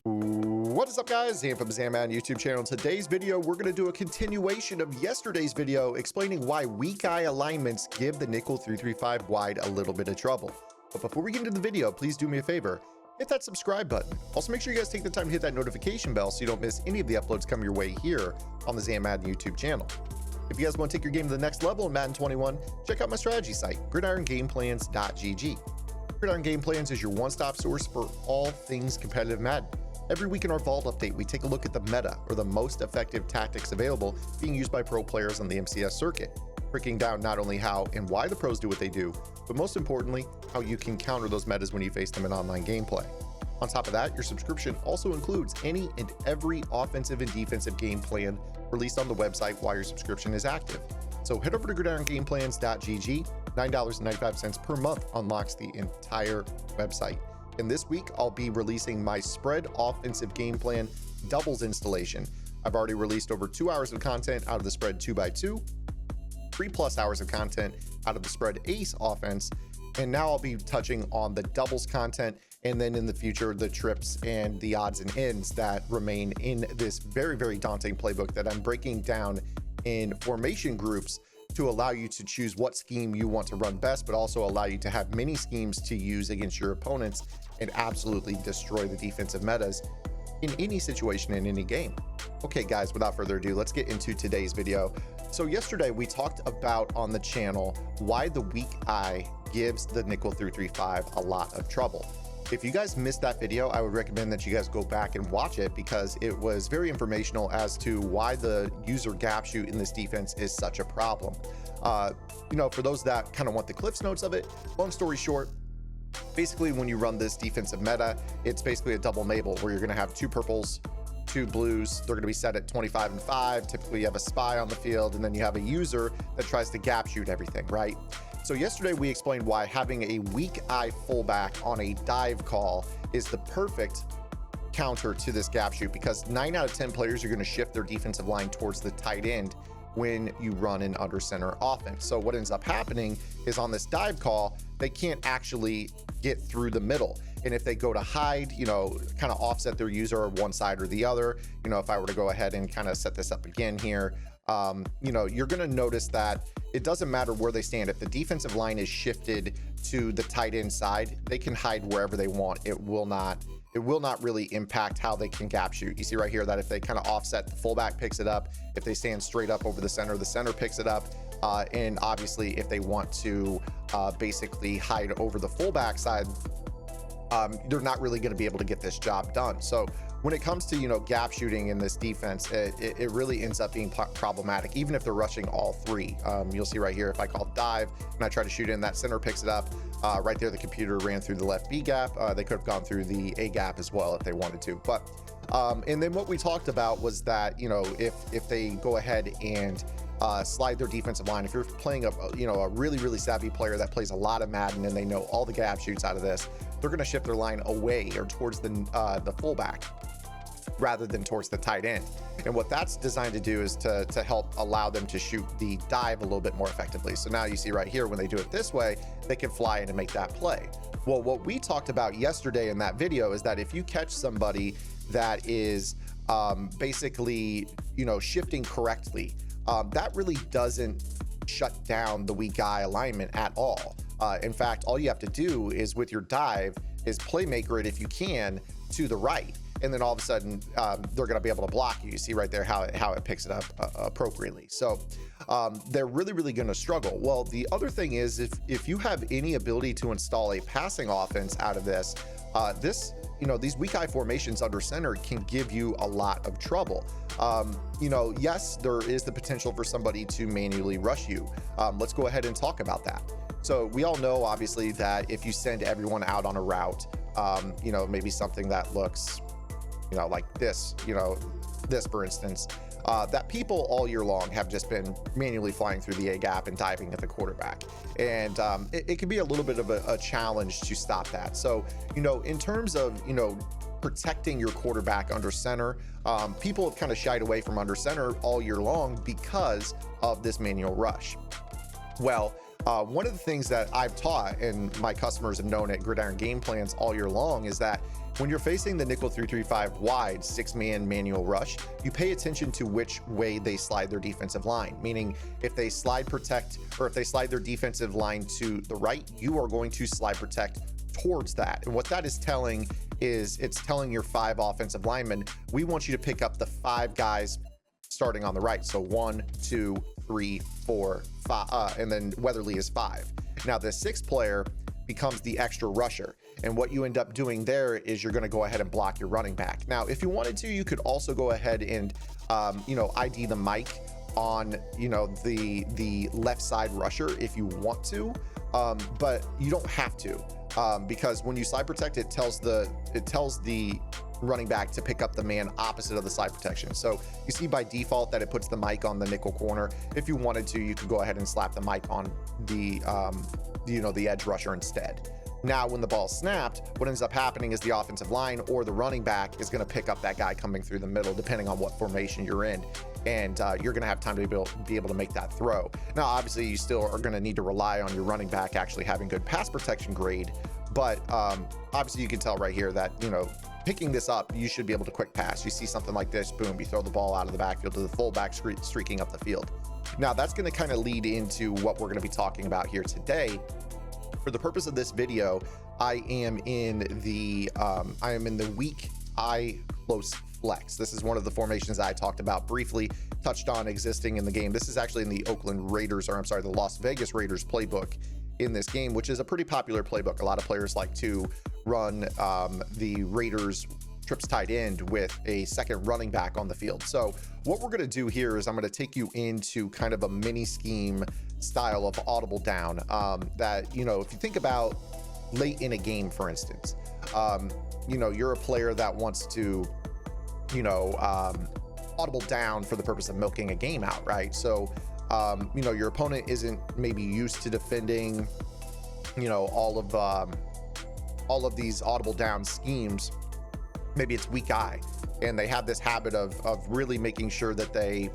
What is up, guys? Zan from the Madden YouTube channel. In today's video, we're going to do a continuation of yesterday's video explaining why weak eye alignments give the nickel 335 wide a little bit of trouble. But before we get into the video, please do me a favor, hit that subscribe button. Also, make sure you guys take the time to hit that notification bell so you don't miss any of the uploads coming your way here on the Zan Madden YouTube channel. If you guys want to take your game to the next level in Madden 21, check out my strategy site, gridirongameplans.gg. Gridiron Game Plans is your one-stop source for all things competitive Madden. Every week in our Vault update, we take a look at the meta, or the most effective tactics available being used by pro players on the MCS circuit, breaking down not only how and why the pros do what they do, but most importantly, how you can counter those metas when you face them in online gameplay. On top of that, your subscription also includes any and every offensive and defensive game plan released on the website while your subscription is active. So head over to gridirongameplans.gg. $9.95 per month unlocks the entire website. And this week, I'll be releasing my spread offensive game plan doubles installation. I've already released over 2 hours of content out of the spread 2x2, 3+ hours of content out of the spread ace offense, and now I'll be touching on the doubles content, and then in the future, the trips and the odds and ends that remain in this very, very daunting playbook that I'm breaking down in formation groups to allow you to choose what scheme you want to run best, but also allow you to have many schemes to use against your opponents and absolutely destroy the defensive metas in any situation in any game. Okay, guys, without further ado, let's get into today's video. So yesterday we talked about on the channel why the weak eye gives the nickel 335 a lot of trouble. If you guys missed that video, I would recommend that you guys go back and watch it because it was very informational as to why the user gap shoot in this defense is such a problem. For those that kind of want the Cliff's notes of it, long story short, basically when you run this defensive meta, it's basically a double Mable where you're going to have 2 purples, 2 blues. They're going to be set at 25 and 5. Typically you have a spy on the field, and then you have a user that tries to gap shoot everything, right? So yesterday we explained why having a weak eye fullback on a dive call is the perfect counter to this gap shoot, because 9 out of 10 players are going to shift their defensive line towards the tight end when you run an under center offense. So what ends up happening is on this dive call, they can't actually get through the middle. And if they go to hide, kind of offset their user on one side or the other, if I were to go ahead and kind of set this up again here, you're going to notice that it doesn't matter where they stand. If the defensive line is shifted to the tight end side, they can hide wherever they want. It will not really impact how they can gap shoot. You see right here that if they kind of offset, the fullback picks it up. If they stand straight up over the center picks it up. And obviously if they want to basically hide over the fullback side, they're not really going to be able to get this job done. So when it comes to, gap shooting in this defense, it really ends up being problematic, even if they're rushing all 3. You'll see right here, if I call dive and I try to shoot in, that center picks it up. Right there, the computer ran through the left B gap. They could have gone through the A gap as well if they wanted to. But and then what we talked about was that, if they go ahead and slide their defensive line, if you're playing a really, really savvy player that plays a lot of Madden and they know all the gap shoots out of this, they're going to shift their line away or towards the fullback rather than towards the tight end. And what that's designed to do is to help allow them to shoot the dive a little bit more effectively. So now you see right here, when they do it this way, they can fly in and make that play. Well, what we talked about yesterday in that video is that if you catch somebody that is basically, shifting correctly, that really doesn't shut down the weak eye alignment at all. In fact, all you have to do is with your dive is playmaker it if you can to the right. And then all of a sudden, they're going to be able to block you. You see right there how it picks it up appropriately. So they're really, really going to struggle. Well, the other thing is if you have any ability to install a passing offense out of this, these weak eye formations under center can give you a lot of trouble. Yes, there is the potential for somebody to manually rush you. Let's go ahead and talk about that. So we all know, obviously, that if you send everyone out on a route, maybe something that looks, like this, this, for instance, that people all year long have just been manually flying through the A gap and diving at the quarterback. And it can be a little bit of a challenge to stop that. So, in terms of, protecting your quarterback under center, people have kind of shied away from under center all year long because of this manual rush. Well, One of the things that I've taught, and my customers have known at Gridiron Game Plans all year long, is that when you're facing the nickel 3-3-5 wide 6-man manual rush, you pay attention to which way they slide their defensive line. Meaning, if they slide protect, or if they slide their defensive line to the right, you are going to slide protect towards that. And what that is telling is, it's telling your 5 offensive linemen, we want you to pick up the 5 guys starting on the right. So 1, 2, 3, 4, 5, and then Weatherly is 5. Now the 6th player becomes the extra rusher, and what you end up doing there is you're going to go ahead and block your running back. Now if you wanted to, you could also go ahead and ID the mic on the left side rusher if you want to, but you don't have to, because when you slide protect, it tells the running back to pick up the man opposite of the slide protection. So you see by default that it puts the mic on the nickel corner. If you wanted to, you could go ahead and slap the mic on the the edge rusher instead. Now when the ball snapped, what ends up happening is the offensive line or the running back is going to pick up that guy coming through the middle, depending on what formation you're in, and you're going to have time to be able to make that throw. Now obviously you still are going to need to rely on your running back actually having good pass protection grade, but obviously you can tell right here that picking this up, you should be able to quick pass. You see something like this, boom, you throw the ball out of the backfield to the fullback streaking up the field. Now that's going to kind of lead into what we're going to be talking about here today. For the purpose of this video, I am in the weak eye close flex. This is one of the formations I talked about briefly, touched on existing in the game. This is actually in the the Las Vegas Raiders playbook in this game, which is a pretty popular playbook. A lot of players like to run the Raiders trips tight end with a second running back on the field. So what we're going to do here is I'm going to take you into kind of a mini scheme style of audible down that, if you think about late in a game, for instance, you're a player that wants to, audible down for the purpose of milking a game out, right? So your opponent isn't maybe used to defending, all of these audible down schemes. Maybe it's weak eye, and they have this habit of really making sure that they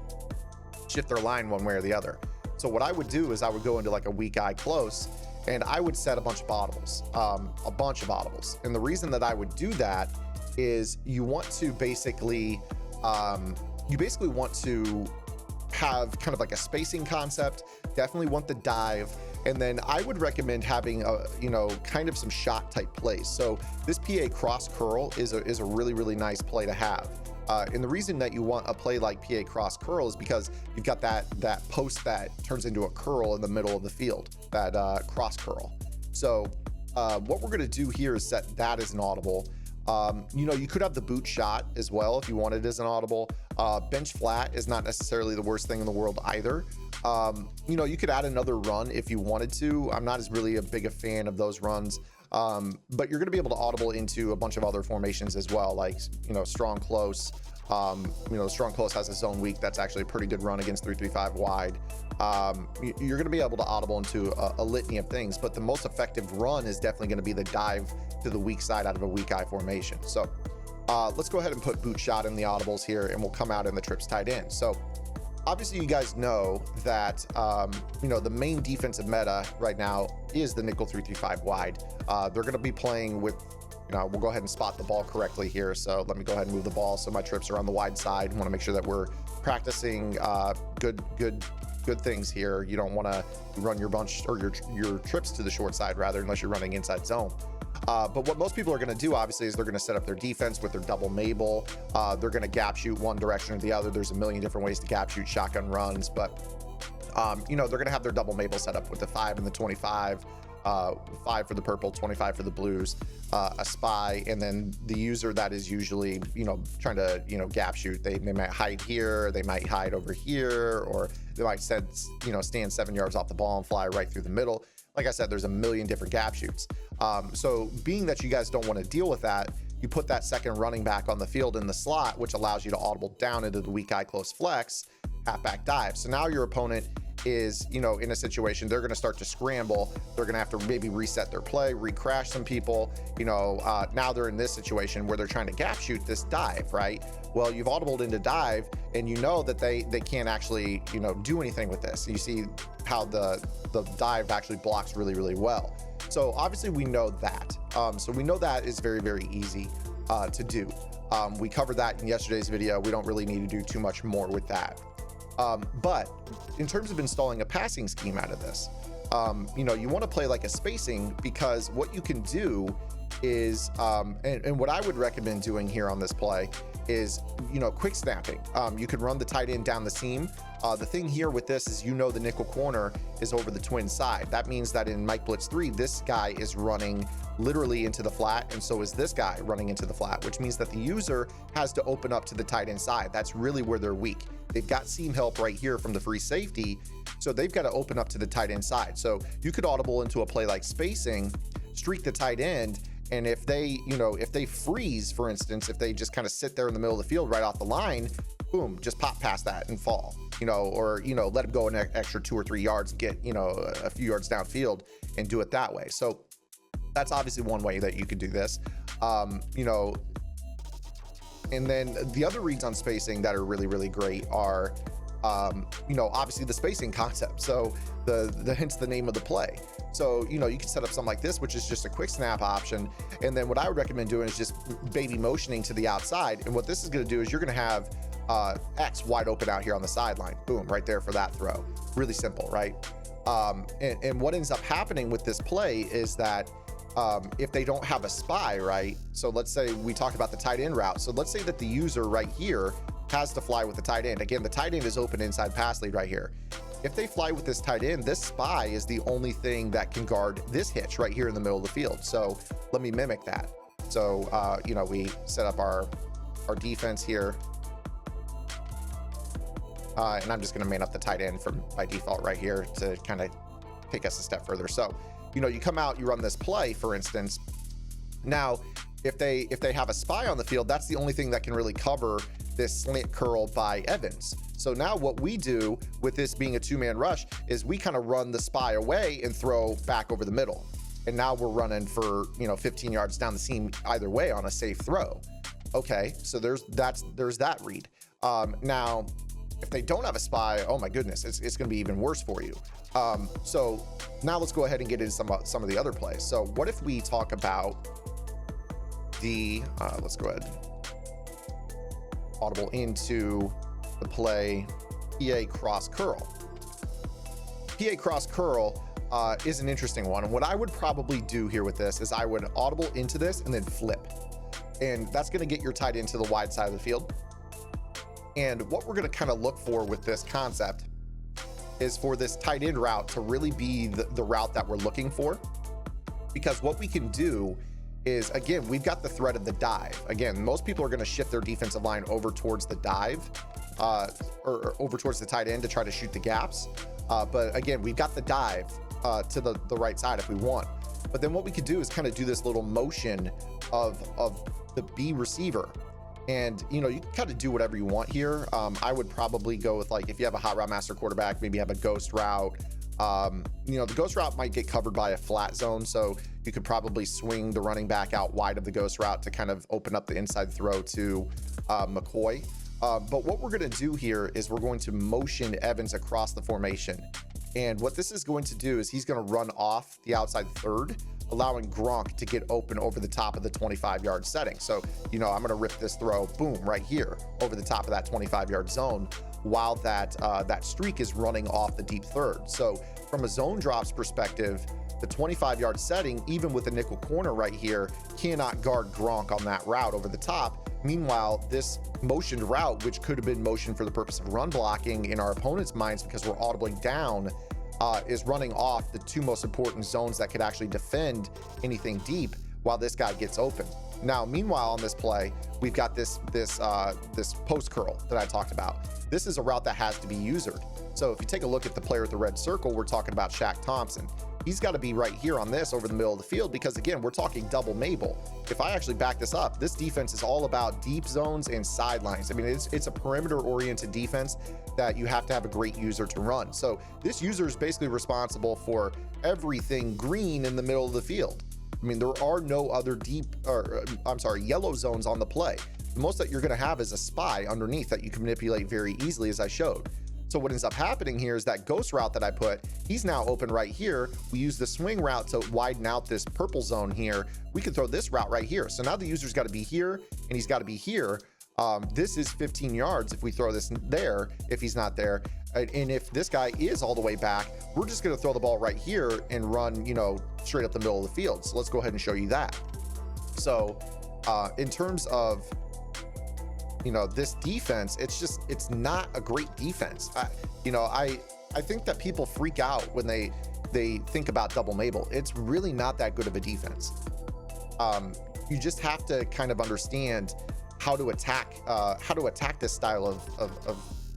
shift their line one way or the other. So what I would do is I would go into like a weak eye close, and I would set a bunch of audibles. And the reason that I would do that is you want to basically want to have kind of like a spacing concept, definitely want the dive, and then I would recommend having kind of some shot type plays. So this PA cross curl is a really, really nice play to have. And the reason that you want a play like PA cross curl is because you've got that post that turns into a curl in the middle of the field, that cross curl. So what we're gonna do here is set that as an audible. You could have the boot shot as well if you wanted as an audible. Bench flat is not necessarily the worst thing in the world either. You could add another run if you wanted to. I'm not as really a big a fan of those runs, but you're going to be able to audible into a bunch of other formations as well, like strong close. Strong close has a zone weak. That's actually a pretty good run against 3-3-5 wide. You're going to be able to audible into a litany of things, but the most effective run is definitely going to be the dive to the weak side out of a weak eye formation. So let's go ahead and put boot shot in the audibles here, and we'll come out in the trips tight end. So obviously you guys know that the main defensive meta right now is the nickel 3-3-5 wide. They're going to be playing with, we'll go ahead and spot the ball correctly here. So let me go ahead and move the ball so my trips are on the wide side. I want to make sure that we're practicing good things here. You don't want to run your bunch or your trips to the short side rather, unless you're running inside zone. But what most people are going to do, obviously, is they're going to set up their defense with their double Mable. They're going to gap shoot one direction or the other. There's a million different ways to gap shoot shotgun runs, but they're going to have their double Mable set up with the 5 and the 25, 5 for the purple, 25 for the blues, a spy, and then the user that is usually trying to gap shoot. They might hide here, they might hide over here, or they might stand 7 yards off the ball and fly right through the middle. Like I said, there's a million different gap shoots. So being that you guys don't want to deal with that, you put that second running back on the field in the slot, which allows you to audible down into the weak eye close flex, halfback dive. So now your opponent is, in a situation, they're going to start to scramble. They're going to have to maybe reset their play, recrash some people. Now they're in this situation where they're trying to gap shoot this dive, right? Well, you've audibled into dive, and that they can't actually, do anything with this. You see how the dive actually blocks really, really well. So obviously we know that. So we know that is very, very easy to do. We covered that in yesterday's video. We don't really need to do too much more with that. But in terms of installing a passing scheme out of this, you know, you want to play like a spacing, because what you can do is, and what I would recommend doing here on this play is, you know, quick snapping. You can run the tight end down the seam. The thing here with this is, you know, the nickel corner is over the twin side. That means that in Mike Blitz 3, this guy is running literally into the flat, and so is this guy running into the flat, which means that the user has to open up to the tight end side. That's really where they're weak. They've got seam help right here from the free safety, so they've got to open up to the tight end side. So you could audible into a play like spacing, streak the tight end, and if they, you know, if they freeze, for instance, if they just kind of sit there in the middle of the field right off the line, boom, just pop past that and fall, you know, or, you know, let him go an extra 2 or 3 yards and get, you know, a few yards downfield and do it that way. So that's obviously one way that you could do this, you know. And then the other reads on spacing that are really, really great are, you know, obviously the spacing concept. So hence the name of the play. So, you know, you can set up something like this, which is just a quick snap option. And then what I would recommend doing is just baby motioning to the outside. And what this is going to do is you're going to have X wide open out here on the sideline. Boom, right there for that throw. Really simple, right? And what ends up happening with this play is that if they don't have a spy, right? So let's say we talk about the tight end route. So let's say that the user right here has to fly with the tight end. Again, the tight end is open inside pass lead right here. If they fly with this tight end, this spy is the only thing that can guard this hitch right here in the middle of the field. So let me mimic that. So, you know, we set up our defense here. And I'm just going to man up the tight end from by default right here to kind of take us a step further. So, you know, you come out, you run this play, for instance. Now, if they have a spy on the field, that's the only thing that can really cover this slant curl by Evans. So now what we do with this being a two-man rush is we kind of run the spy away and throw back over the middle. And now we're running for, you know, 15 yards down the seam either way on a safe throw. Okay, so there's that read. Now, if they don't have a spy, oh my goodness, it's going to be even worse for you. So now let's go ahead and get into some of the other plays. So what if we talk about the, let's go ahead, audible into the play PA cross curl. PA cross curl is an interesting one. And what I would probably do here with this is I would audible into this and then flip. And that's going to get your tight end to the wide side of the field. And what we're going to kind of look for with this concept is for this tight end route to really be the route that we're looking for. Because what we can do is, again, we've got the threat of the dive. Again, most people are going to shift their defensive line over towards the dive, or over towards the tight end to try to shoot the gaps. But again, we've got the dive to the right side if we want. But then what we could do is kind of do this little motion of the B receiver. And, you know, you can kind of do whatever you want here. I would probably go with, like, if you have a hot route master quarterback, maybe have a ghost route. You know, the ghost route might get covered by a flat zone, so you could probably swing the running back out wide of the ghost route to kind of open up the inside throw to McCoy. But what we're going to do here is we're going to motion Evans across the formation. And what this is going to do is he's going to run off the outside third, allowing Gronk to get open over the top of the 25-yard setting. So, you know, I'm going to rip this throw, boom, right here over the top of that 25-yard zone, while that streak is running off the deep third. So from a zone drops perspective, the 25-yard setting, even with the nickel corner right here, cannot guard Gronk on that route over the top. Meanwhile, this motioned route, which could have been motioned for the purpose of run blocking in our opponent's minds because we're audibly down, is running off the two most important zones that could actually defend anything deep while this guy gets open. Now, meanwhile, on this play, we've got this post curl that I talked about. This is a route that has to be usered. So if you take a look at the player with the red circle, we're talking about Shaq Thompson. He's got to be right here on this over the middle of the field because, again, we're talking double Mable. If I actually back this up, this defense is all about deep zones and sidelines. I mean, it's a perimeter-oriented defense that you have to have a great user to run. So this user is basically responsible for everything green in the middle of the field. I mean, there are no other yellow zones on the play. The most that you're going to have is a spy underneath that you can manipulate very easily, as I showed. So what ends up happening here is that ghost route that I put, he's now open right here. We use the swing route to widen out this purple zone here. We can throw this route right here. So now the user's got to be here and he's got to be here. This is 15 yards if we throw this there, if he's not there. And if this guy is all the way back, we're just going to throw the ball right here and run, you know, straight up the middle of the field. So let's go ahead and show you that. So in terms of, you know, this defense, it's not a great defense. I think that people freak out when they think about double Mable. It's really not that good of a defense. You just have to kind of understand how to attack this style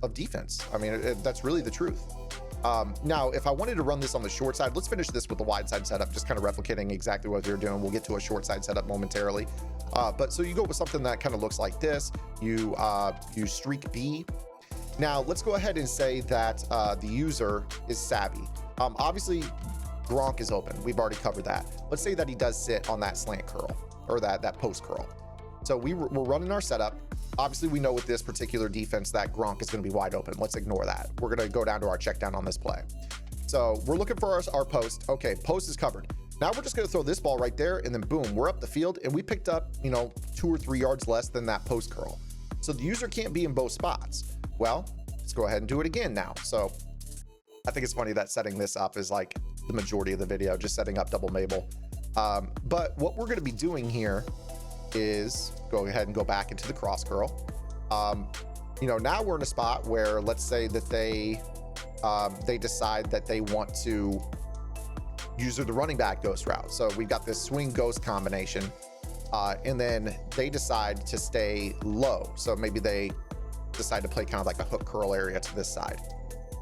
of defense. I mean, that's really the truth. Now, if I wanted to run this on the short side, let's finish this with the wide side setup, just kind of replicating exactly what they're doing. We'll get to a short side setup momentarily. But so you go with something that kind of looks like this. You streak B. Now let's go ahead and say that the user is savvy. Obviously Gronk is open. We've already covered that. Let's say that he does sit on that slant curl or that post curl. So we're running our setup. Obviously we know with this particular defense that Gronk is going to be wide open. Let's ignore that. We're going to go down to our check down on this play. So we're looking for our post. Okay, post is covered. Now we're just going to throw this ball right there, and then boom, we're up the field, and we picked up, you know, 2 or 3 yards less than that post curl. So the user can't be in both spots. Well, let's go ahead and do it again now. So I think it's funny that setting this up is like the majority of the video, just setting up double Mable. But what we're going to be doing here is go ahead and go back into the cross curl. You know, now we're in a spot where, let's say that they decide that they want to use the running back ghost route. So we've got this swing ghost combination, and then they decide to stay low. So maybe they decide to play kind of like a hook curl area to this side.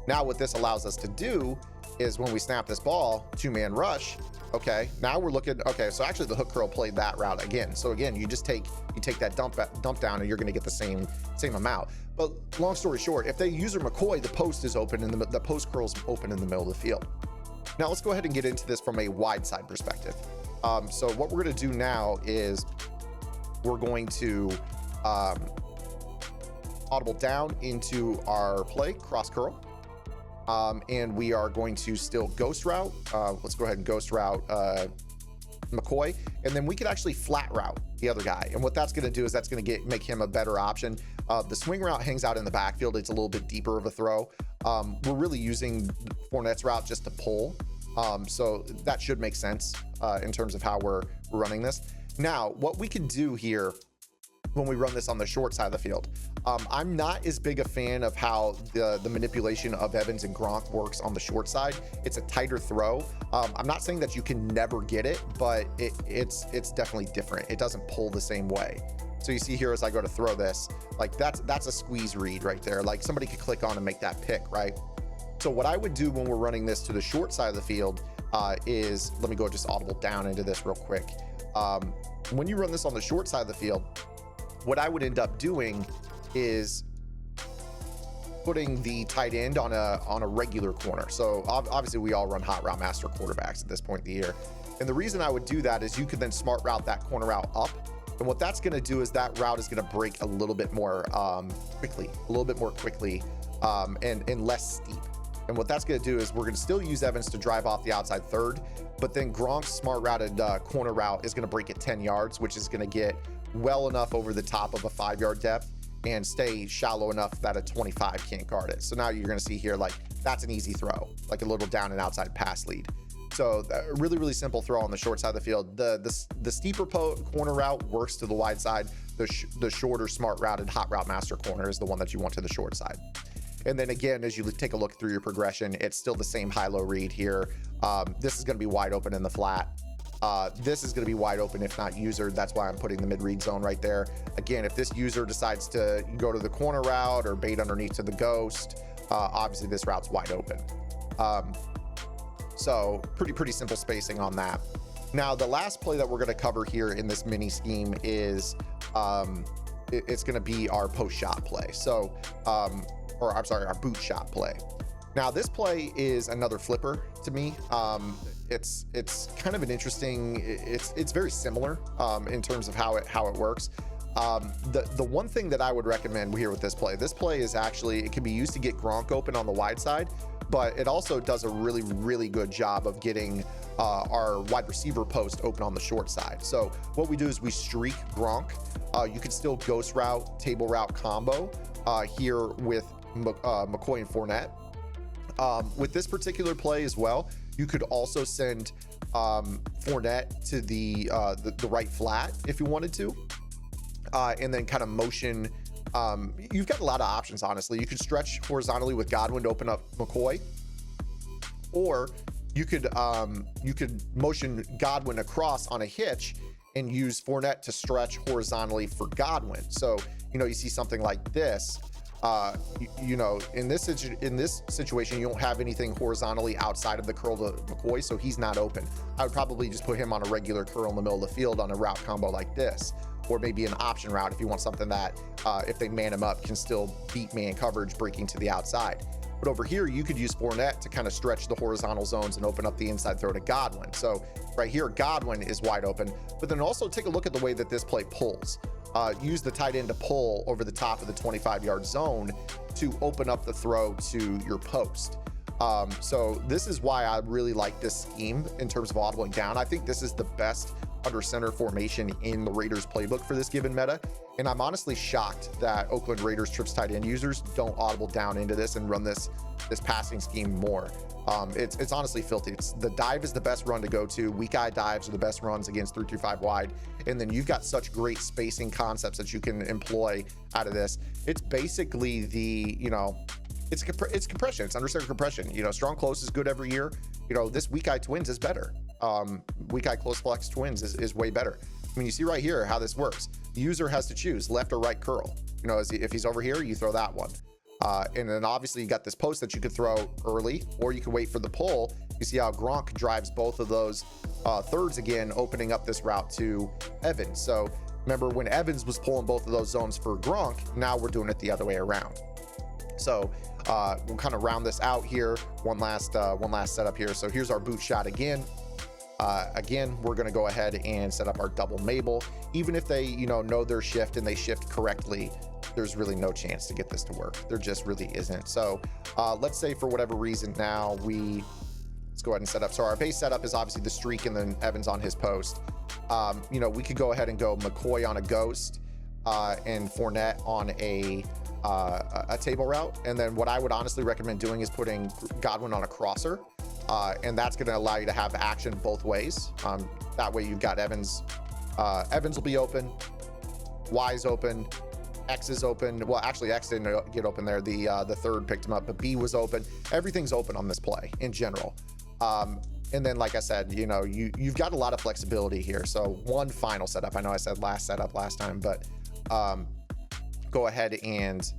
Now what this allows us to do is when we snap this ball, 2-man rush. Okay, now we're looking, okay, so actually the hook curl played that route again. So again, you take that dump down and you're gonna get the same amount. But long story short, if they user McCoy, the post is open and the post curl's open in the middle of the field. Now let's go ahead and get into this from a wide side perspective. So what we're gonna do now is we're going to audible down into our play, cross curl. And we are going to still ghost route. Let's go ahead and ghost route McCoy, and then we could actually flat route the other guy. And what that's going to do is that's going to make him a better option. The swing route hangs out in the backfield. It's a little bit deeper of a throw. We're really using Fournette's route just to pull. So that should make sense in terms of how we're running this. Now, what we can do here when we run this on the short side of the field, I'm not as big a fan of how the manipulation of Evans and Gronk works on the short side. It's a tighter throw. I'm not saying that you can never get it, but it's definitely different. It doesn't pull the same way. So you see here as I go to throw this, like that's a squeeze read right there. Like somebody could click on and make that pick, right? So what I would do when we're running this to the short side of the field is, let me go just audible down into this real quick. When you run this on the short side of the field, what I would end up doing is putting the tight end on a regular corner. So obviously we all run hot route master quarterbacks at this point in the year. And the reason I would do that is you could then smart route that corner route up. And what that's going to do is that route is going to break a little bit more quickly, and less steep. And what that's going to do is we're going to still use Evans to drive off the outside third, but then Gronk's smart routed corner route is going to break it 10 yards, which is going to get well enough over the top of a 5-yard depth and stay shallow enough that a 25 can't guard it. So now you're going to see here, like that's an easy throw, like a little down and outside pass lead. So a really, really simple throw on the short side of the field. The steeper corner route works to the wide side. The shorter smart routed hot route master corner is the one that you want to the short side. And then again, as you take a look through your progression, it's still the same high-low read here. This is going to be wide open in the flat. This is going to be wide open if not user. That's why I'm putting the mid-read zone right there. Again, if this user decides to go to the corner route or bait underneath to the ghost, obviously this route's wide open. So pretty simple spacing on that. Now, the last play that we're going to cover here in this mini scheme is it's going to be our post shot play. So, or I'm sorry, our boot shot play. Now, this play is another flipper to me. It's kind of an interesting. It's very similar in terms of how it works. The one thing that I would recommend here with this play is actually, it can be used to get Gronk open on the wide side, but it also does a really good job of getting our wide receiver post open on the short side. So what we do is we streak Gronk. You can still ghost route, table route combo here with McCoy and Fournette. With this particular play as well, you could also send Fournette to the right flat if you wanted to, and then kind of motion. You've got a lot of options, honestly. You could stretch horizontally with Godwin to open up McCoy, or you could motion Godwin across on a hitch and use Fournette to stretch horizontally for Godwin. So, you see something like this. In this situation, you don't have anything horizontally outside of the curl to McCoy, so he's not open. I would probably just put him on a regular curl in the middle of the field on a route combo like this, or maybe an option route if you want something that, if they man him up, can still beat man coverage breaking to the outside. But over here, you could use Fournette to kind of stretch the horizontal zones and open up the inside throw to Godwin. So right here, Godwin is wide open, but then also take a look at the way that this play pulls. Use the tight end to pull over the top of the 25-yard zone to open up the throw to your post. So this is why I really like this scheme in terms of audibling down. I think this is the best under center formation in the Raiders playbook for this given meta. And I'm honestly shocked that Oakland Raiders trips tight end users don't audible down into this and run this passing scheme more. It's honestly filthy. The dive is the best run to go to. Weak eye dives are the best runs against 3-5 wide. And then you've got such great spacing concepts that you can employ out of this. It's basically it's compression. It's under center compression. Strong close is good every year. This weak eye twins is better. Weak eye close flex twins is way better. I mean, you see right here how this works. The user has to choose left or right curl. If he's over here, you throw that one. And then obviously you got this post that you could throw early, or you could wait for the pull. You see how Gronk drives both of those thirds again, opening up this route to Evans. So remember when Evans was pulling both of those zones for Gronk, now we're doing it the other way around. So we'll kind of round this out here. One last setup here. So here's our boot shot again. Again, we're going to go ahead and set up our double Mable. Even if they, know their shift and they shift correctly, there's really no chance to get this to work. There just really isn't. So let's say for whatever reason now let's go ahead and set up. So our base setup is obviously the streak and then Evans on his post. We could go ahead and go McCoy on a ghost and Fournette on a table route. And then what I would honestly recommend doing is putting Godwin on a crosser. And that's going to allow you to have action both ways. That way you've got Evans. Evans will be open. Y is open. X is open. Well, actually, X didn't get open there. The third picked him up, but B was open. Everything's open on this play in general. And then, like I said, you've got a lot of flexibility here. So one final setup. I know I said last setup last time, but go ahead and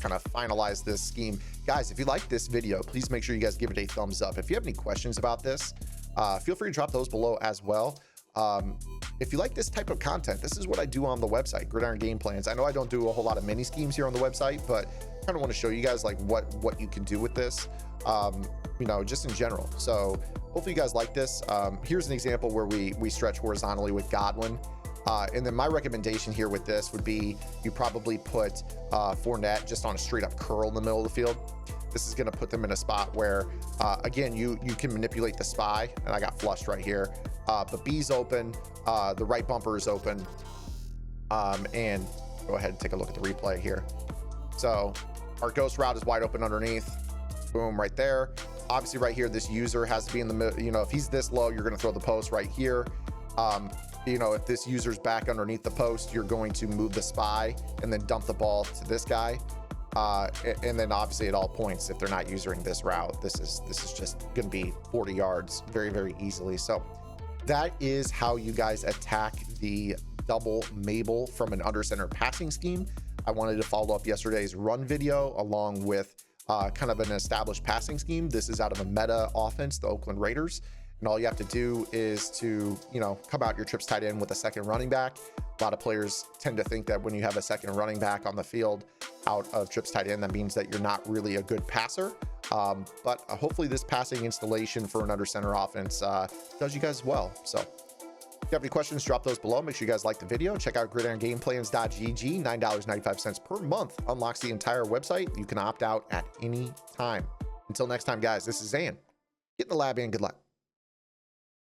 kind of finalize this scheme. Guys, if you like this video, please make sure you guys give it a thumbs up. If you have any questions about this, feel free to drop those below as well. If you like this type of content, this is what I do on the website, Gridiron Game Plans. I know I don't do a whole lot of mini schemes here on the website, but kind of want to show you guys like what you can do with this, just in general. So hopefully you guys like this. Here's an example where we stretch horizontally with Godwin. And then my recommendation here with this would be you probably put Fournette just on a straight up curl in the middle of the field. This is going to put them in a spot where, again, you can manipulate the spy. And I got flushed right here. But B's open. The right bumper is open. And go ahead and take a look at the replay here. So our ghost route is wide open underneath. Boom, right there. Obviously right here, this user has to be in the middle. If he's this low, you're going to throw the post right here. If this user's back underneath the post, you're going to move the spy and then dump the ball to this guy. And then obviously at all points, if they're not using this route, this is just going to be 40 yards very, very easily. So that is how you guys attack the double Mable from an under center passing scheme. I wanted to follow up yesterday's run video along with kind of an established passing scheme. This is out of a meta offense, the Oakland Raiders. And all you have to do is to, come out your trips tight end with a second running back. A lot of players tend to think that when you have a second running back on the field out of trips tight end, that means that you're not really a good passer. But hopefully this passing installation for an under center offense does you guys well. So If you have any questions, drop those below. Make sure you guys like the video. Check out gridirongameplans.gg. $9.95 per month unlocks the entire website. You can opt out at any time. Until next time, guys, this is Zan. Get in the lab and good luck.